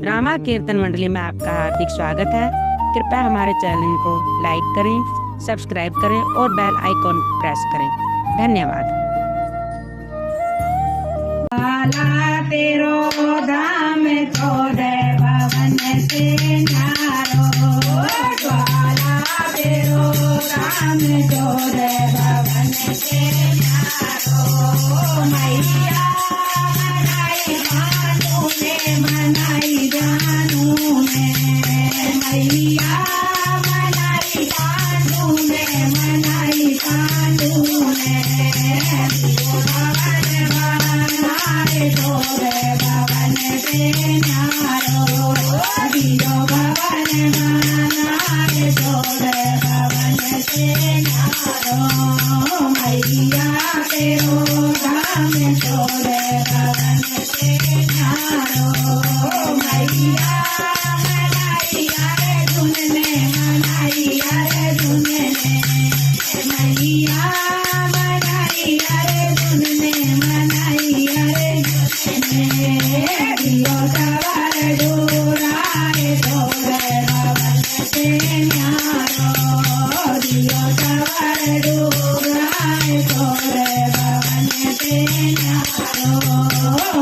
Drama कीर्तन मंडली में आपका हार्दिक स्वागत है। कृपया हमारे चैनल को लाइक करें, सब्सक्राइब करें और बेल आइकॉन प्रेस करें। धन्यवाद। तेरो धाम छोड़े भवन से न्यारो, ज्वाला तेरो धाम छोड़े भवन से न्यारो। मैया मनाई भानु ने मनाई जानू ने, मैया मनाई भानु ने मनाई जानू ने। छोड़े भवन से न्यारो, दियो भवन मानाए छोड़े भवन से न्यारो। मैया तेरो धाम छोड़े भवन से न्यारो। मैया मनाई अरे धुनने, मनाई अरे धुनने, मैया मनाई अरे धुनने, मनाई अरे दियो सवार डोराए छोड़े भवन से न्यारो, दियो सवार डोराए छोड़े भवन से न्यारो।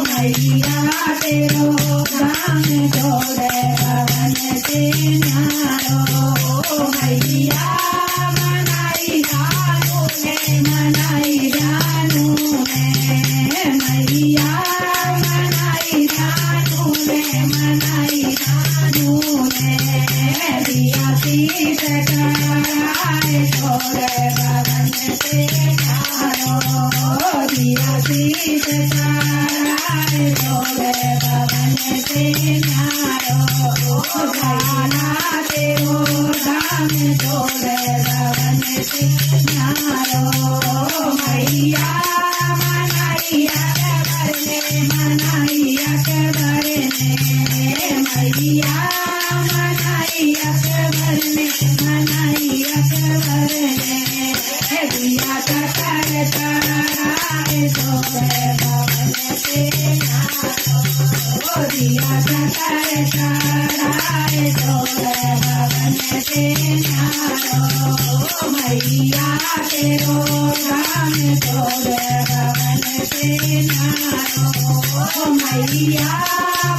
मैया तेरो धाम छोड़े भवन से न्यारो। मैया मनाई जानू ने, मनाई जानू ने, मैया मनाई जानू ने, मनाई जानू ने। दिया शीश कराए छोड़े भवन से न्यारो, दिया शीश कराए छोड़े भवन से न्यारो। गाना तेरो धाम छोड़े भवन से न्यारो। मैया मनाई अकबर ने, मनाई अकबर ने, मैया मनाई अकबर ने, मनाई अकबर ने। दिया सकर कराए छोड़े भवन से न्यारो, दिया सकर कराए छोड़े भवन से न्यारो। मैया तेरो धाम छोड़े भवन से न्यारो। मैया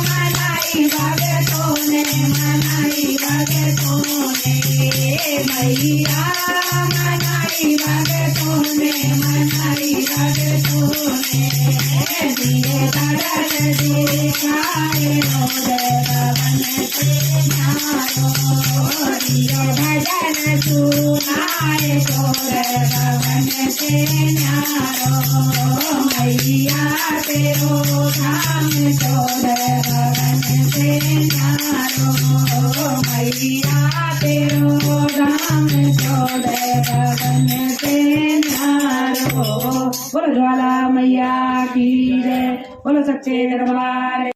मनाई भगतों ने, मनाई भगतों ने, मैया मनाई भगतों ने, मनाई भगतों ने। दिए दर्शन दिखाए छोड़े भवन से न्यारो, दिए भजन सुनाए छोड़े भवन से न्यारो। मैया तेरो धाम छोड़े भवन से न्यारो, मैया तेरो धाम छोड़े भवन से न्यारो। बोलो ज्वाला मैया की जय, बोलो सच्चे दरबार